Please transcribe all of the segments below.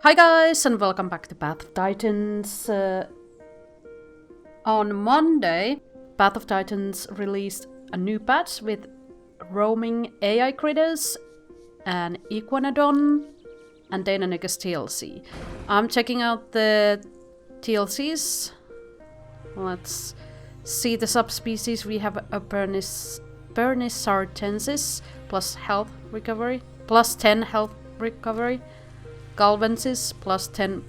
Hi guys, and welcome back to Path of Titans. On Monday, Path of Titans released a new patch with roaming AI critters and Iguanodon and Deinon TLC. I'm checking out the TLCs. Let's see the subspecies. We have a Bernissartensis plus health recovery, plus 10 health recovery. Galvensis plus 10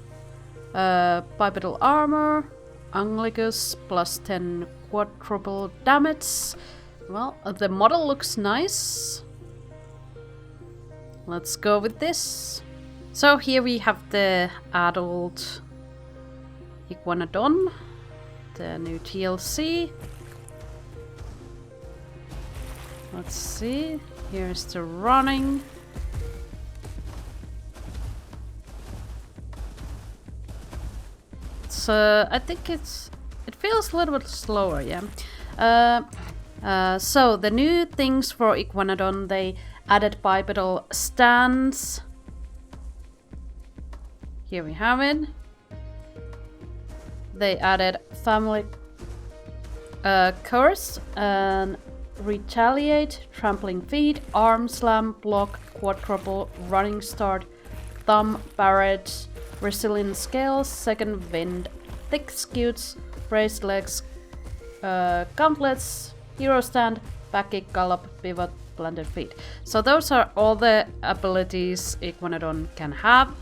bipedal armor, Anglicus plus 10 quadruple damage. Well, the model looks nice. Let's go with this. So here we have the adult Iguanodon, the new TLC. Let's see, here's the running. I think it feels a little bit slower, yeah. So the new things for Iguanodon, they added bipedal stance. Here we have it. They added family curse and retaliate, trampling feet, arm slam, block, quadruple, running start, thumb, barrage, resilient scales, second wind, thick scutes, raised legs, gauntlets, hero stand, back kick, gallop, pivot, planted feet. So those are all the abilities Iguanodon can have.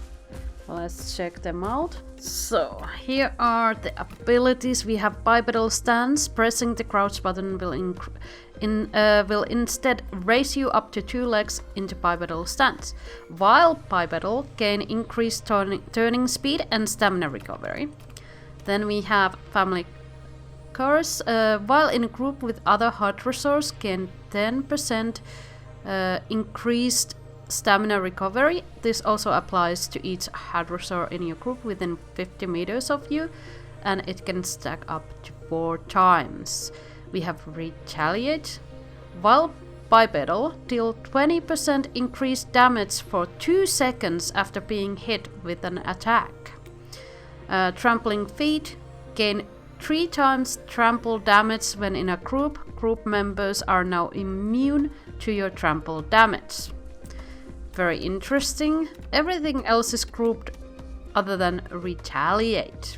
Let's check them out. So here are the abilities. We have bipedal stance. Pressing the crouch button will instead raise you up to 2 legs into bipedal stance. While bipedal, gain increased turning speed and stamina recovery. Then we have family curse. While in a group with other hard resource, gain 10% increased stamina recovery. This also applies to each hadrosaur in your group within 50 meters of you, and it can stack up to 4 times. We have retaliate. While bipedal, deal 20% increased damage for 2 seconds after being hit with an attack. Trampling feet, gain 3 times trample damage when in a group. Group members are now immune to your trample damage. Very interesting. Everything else is grouped other than retaliate.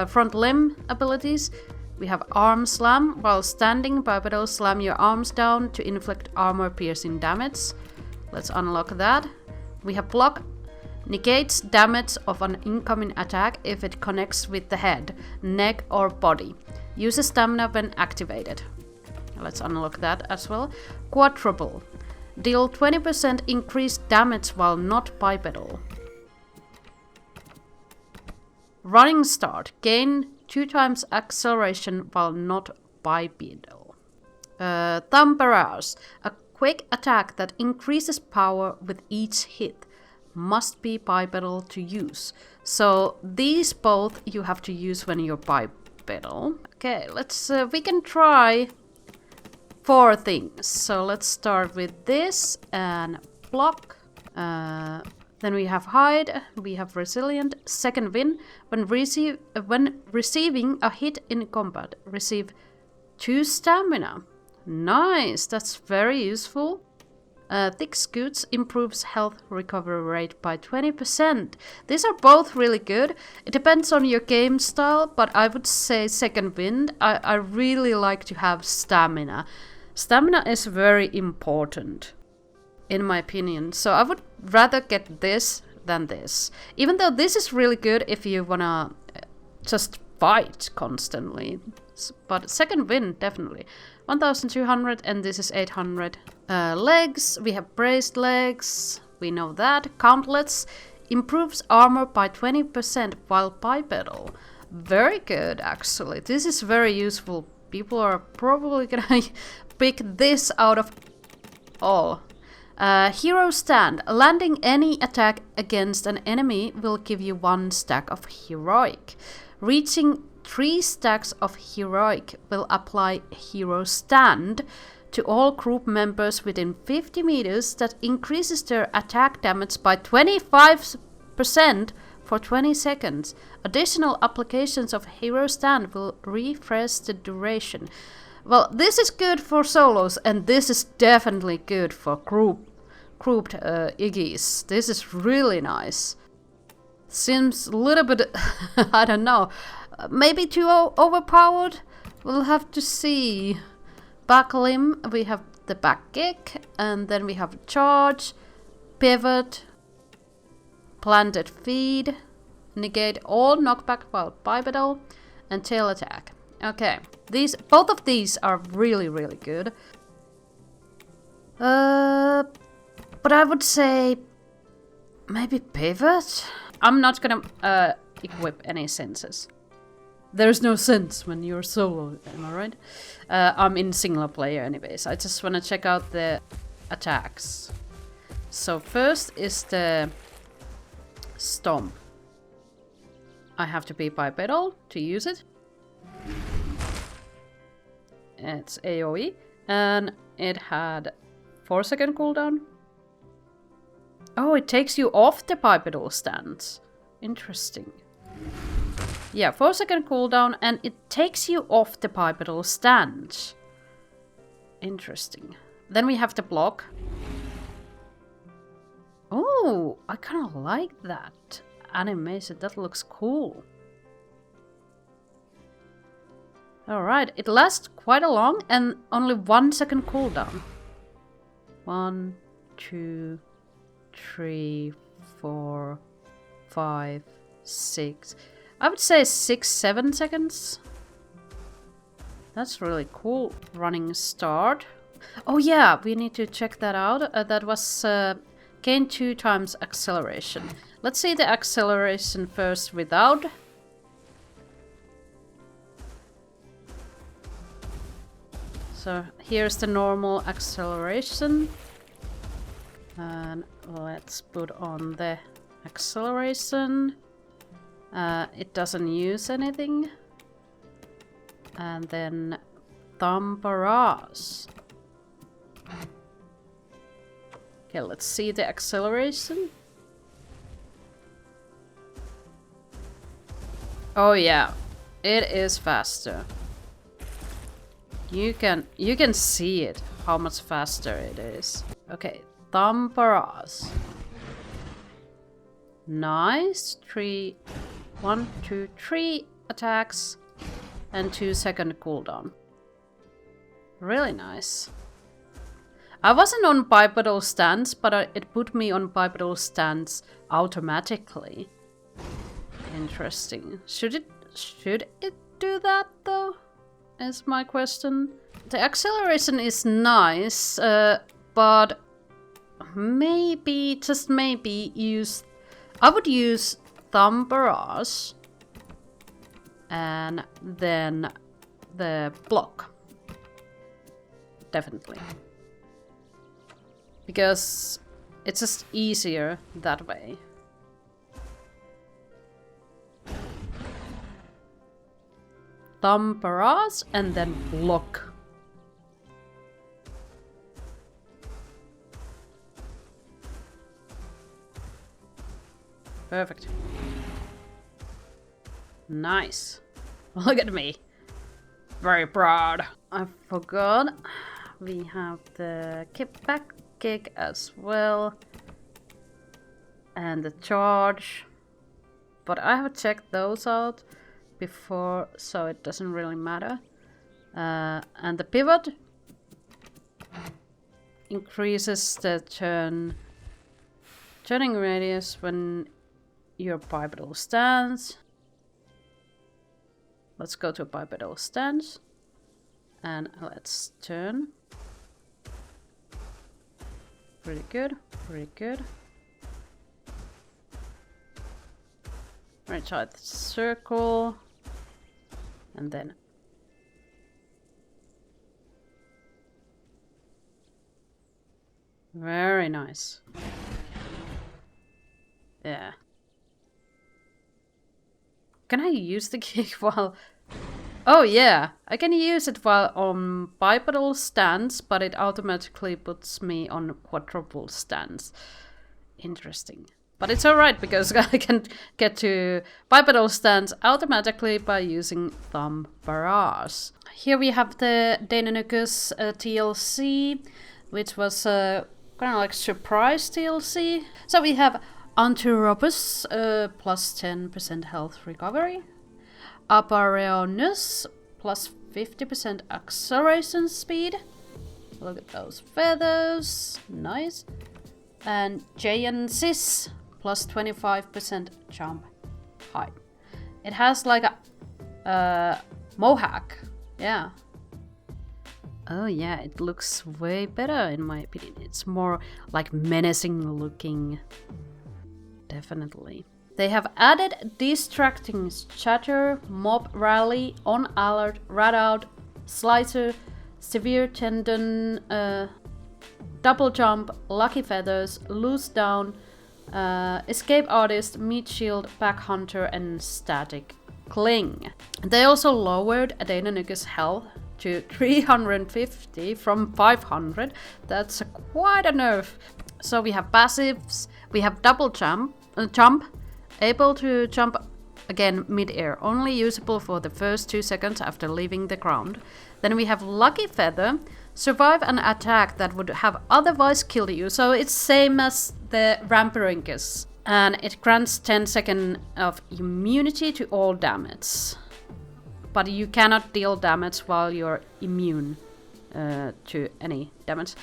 Front limb abilities. We have arm slam. While standing, bipedal, slam your arms down to inflict armor piercing damage. Let's unlock that. We have block. Negates damage of an incoming attack if it connects with the head, neck or body. Uses stamina when activated. Let's unlock that as well. Quadruple. Deal 20% increased damage while not bipedal. Running start. Gain 2 times acceleration while not bipedal. Thumb barrage. A quick attack that increases power with each hit. Must be bipedal to use. So these both you have to use when you're bipedal. Okay, let's we can try 4 things. So let's start with this and block. Then we have hide. We have resilient. Second wind. When receiving a hit in combat, receive 2 stamina. Nice. That's very useful. Thick scutes improves health recovery rate by 20%. These are both really good. It depends on your game style, but I would say second wind. I really like to have stamina. Stamina is very important, in my opinion. So I would rather get this than this. Even though this is really good if you wanna just fight constantly. But second wind, definitely. 1200 and this is 800. Legs, we have braced legs. We know that. Gauntlets improves armor by 20% while bipedal. Very good, actually. This is very useful. People are probably gonna pick this out of all. Hero stand. Landing any attack against an enemy will give you 1 stack of heroic. Reaching 3 stacks of heroic will apply hero stand to all group members within 50 meters. That increases their attack damage by 25 50% for 20 seconds. Additional applications of hero stand will refresh the duration. Well, this is good for solos, and this is definitely good for grouped Iggy's. This is really nice. Seems a little bit, I don't know, maybe too overpowered? We'll have to see. Back limb, we have the back kick, and then we have charge, pivot, planted feed, negate all knockback while bipedal, and tail attack. Okay, both of these are really, really good. But I would say maybe pivot. I'm not gonna equip any senses. There's no sense when you're solo, am I right? I'm in single player anyways. I just wanna check out the attacks. So first is the stomp. I have to be bipedal to use it. It's AoE, and it had 4-second cooldown. Oh, it takes you off the bipedal stance. Interesting. Yeah, 4-second cooldown, and it takes you off the bipedal stance. Interesting. Then we have the block. Oh, I kind of like that animation. That looks cool. Alright, it lasts quite a long and only 1-second cooldown. 1, 2, 3, 4, 5, 6. I would say 6-7 seconds. That's really cool. Running start. Oh yeah, we need to check that out. That was gain 2 times acceleration. Let's see the acceleration first without. So here's the normal acceleration. And let's put on the acceleration. It doesn't use anything. And then thumb barrage. Okay, let's see the acceleration. Oh yeah, it is faster. You can see it, how much faster it is. Okay, thumb barrage. Nice. 1, 2, 3 attacks and 2-second cooldown. Really nice. I wasn't on bipedal stance, but it put me on bipedal stance automatically. Interesting. Should it do that though? Is my question. The acceleration is nice, but maybe, just maybe, I would use thumb barrage and then the block. Definitely. Because it's just easier that way. Thumb barrage and then block. Perfect. Nice. Look at me. Very proud. I forgot. We have the back kick as well. And the charge. But I have checked those out before, so it doesn't really matter. And the pivot increases the turning radius when your bipedal stance. Let's go to a bipedal stance and let's turn. Pretty good, pretty good. Right side circle. And then very nice. Yeah. Can I use the kick while... Oh yeah, I can use it while on bipedal stance, but it automatically puts me on quadruple stance. Interesting. But it's alright because I can get to bipedal stands automatically by using thumb barrage. Here we have the Deinon TLC, which was kind of like surprise TLC. So we have Antirobus, plus 10% health recovery. Apareonus, plus 50% acceleration speed. Look at those feathers, nice. And Giancis, plus 25% jump height. It has like a mohawk, yeah. Oh yeah, it looks way better in my opinion. It's more like menacing looking, definitely. They have added distracting chatter, mob rally, on alert, rat out, slicer, severe tendon, double jump, lucky feathers, loose down, escape artist, meat shield, pack hunter, and static cling. They also lowered Deinon's health to 350 from 500. That's quite a nerf. So we have passives, we have double jump, able to jump again mid-air, only usable for the first 2 seconds after leaving the ground. Then we have lucky feather, survive an attack that would have otherwise killed you. So it's same as the Ramperingus, and it grants 10 seconds of immunity to all damage. But you cannot deal damage while you're immune to any damage.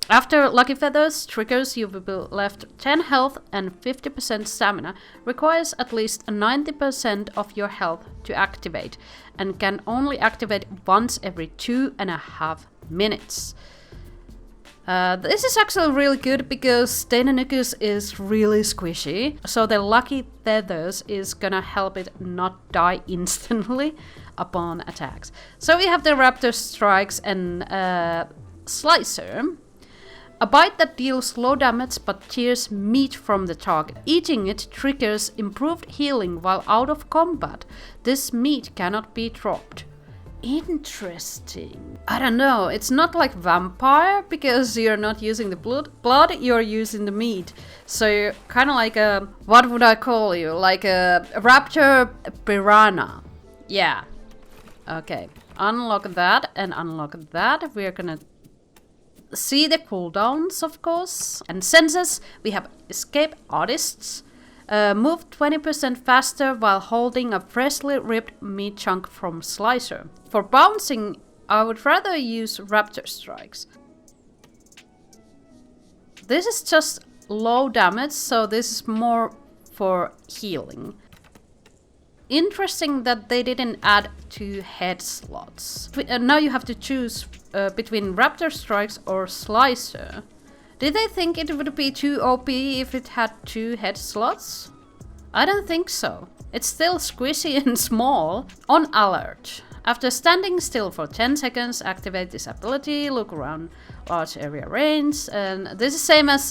After Lucky Feathers triggers, you will be left 10 health and 50% stamina. Requires at least 90% of your health to activate, and can only activate once every 2.5 minutes. This is actually really good because Deinonychus is really squishy, so the Lucky Feathers is gonna help it not die instantly upon attacks. So we have the Raptor Strikes and Slicer. A bite that deals low damage but tears meat from the target. Eating it triggers improved healing while out of combat. This meat cannot be dropped. Interesting. I don't know, it's not like vampire because you're not using the blood, you're using the meat. So kind of like a, what would I call you? Like a raptor piranha. Yeah. Okay, unlock that and unlock that. We're gonna see the cooldowns, of course. And senses, we have escape artists. Move 20% faster while holding a freshly ripped meat chunk from Slicer. For bouncing, I would rather use Raptor Strikes. This is just low damage, so this is more for healing. Interesting that they didn't add 2 head slots. Now you have to choose between Raptor Strikes or Slicer. Did they think it would be too OP if it had 2 head slots? I don't think so. It's still squishy and small. On alert. After standing still for 10 seconds, activate this ability, look around large area range, and this is same as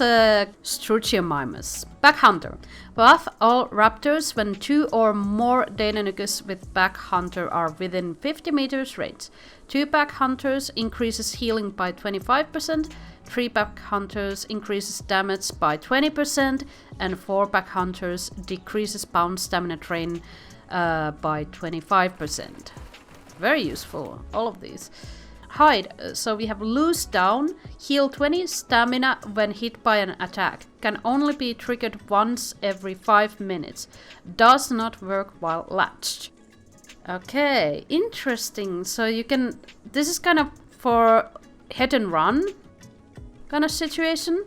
Struthiomimus. Pack Hunter. Buff all raptors when 2 or more Deinonychus with Pack Hunter are within 50 meters range. 2 Pack Hunters increases healing by 25%, 3 Pack Hunters increases damage by 20%, and 4 Pack Hunters decreases bound stamina drain by 25%. Very useful, all of these. Hide, so we have loose down, heal 20 stamina when hit by an attack. Can only be triggered once every 5 minutes. Does not work while latched. Okay, interesting. So you can, this is kind of for hit and run kind of situation.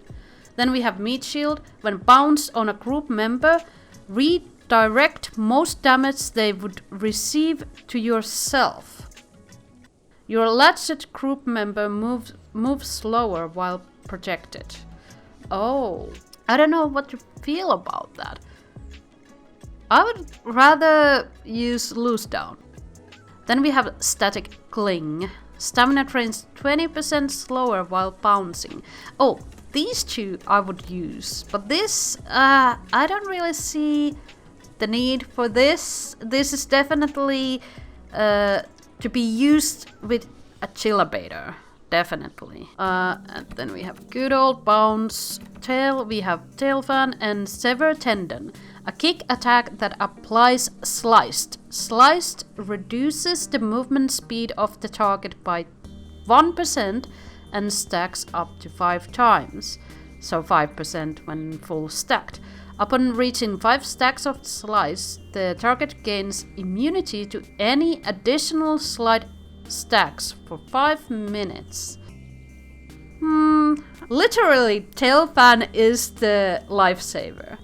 Then we have Meat Shield. When bounced on a group member, redirect most damage they would receive to yourself. Your latched group member moves slower while projected. Oh, I don't know what to feel about that. I would rather use loose down. Then we have static cling. Stamina drains 20% slower while bouncing. Oh, these 2 I would use, but this I don't really see the need for this. This is definitely to be used with a Chillabator. definitely. And then we have good old bounce tail, we have tail fan and sever tendon. A kick attack that applies sliced. Sliced reduces the movement speed of the target by 1% and stacks up to 5 times. So 5% when full stacked. Upon reaching 5 stacks of slice, the target gains immunity to any additional slide stacks for 5 minutes. Literally, tail fan is the lifesaver.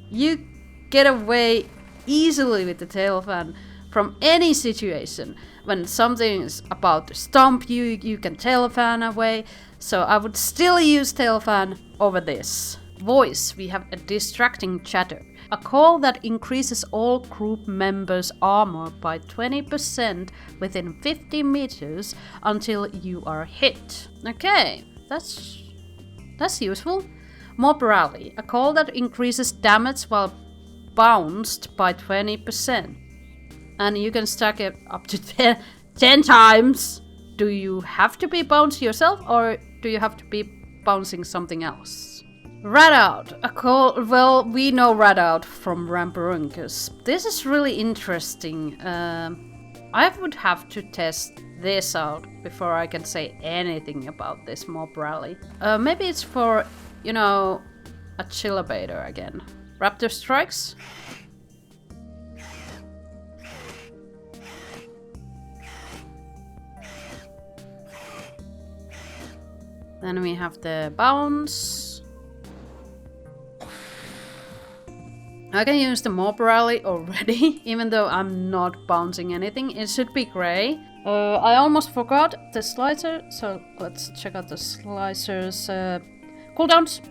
You get away easily with the tail fan from any situation. When something is about to stomp you, you can tail fan away. So I would still use tail fan over this. Voice, we have a distracting chatter. A call that increases all group members' armor by 20% within 50 meters until you are hit. Okay, that's useful. Mob rally, a call that increases damage while bounced by 20%. And you can stack it up to 10 times. Do you have to be bounced yourself or do you have to be bouncing something else? Rat out, a call, well, we know rat out from Ramparunkus. This is really interesting. I would have to test this out before I can say anything about this mob rally. Maybe it's for, you know, a chillabator again. Raptor strikes. Then we have the bounce. I can use the mob rally already, even though I'm not bouncing anything. It should be grey. I almost forgot the slicer, so let's check out the slicer's cooldowns.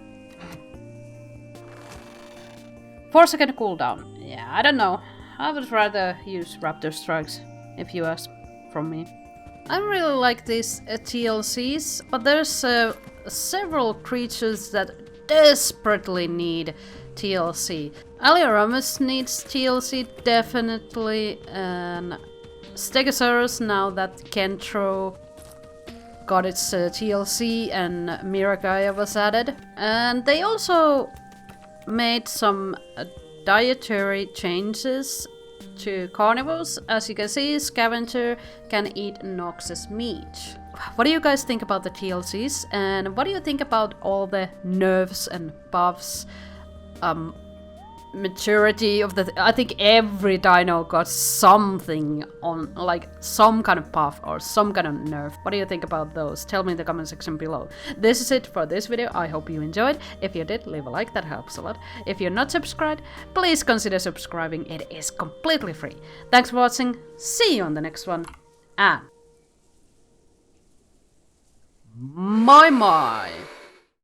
4-second cooldown. Yeah, I don't know. I would rather use Raptor Strikes, if you ask from me. I really like these TLCs, but there's several creatures that desperately need TLC. Alioramus needs TLC definitely, and Stegosaurus, now that Kentro got its TLC and Miragaia was added. And they also made some dietary changes to carnivores. As you can see, Scavenger can eat noxious meat. What do you guys think about the TLCs? And what do you think about all the nerfs and buffs? Maturity of the... I think every dino got something on, like some kind of buff or some kind of nerf. What do you think about those? Tell me in the comment section below. This is it for this video. I hope you enjoyed. If you did, leave a like, that helps a lot. If you're not subscribed, please consider subscribing. It is completely free. Thanks for watching. See you on the next one. And... my.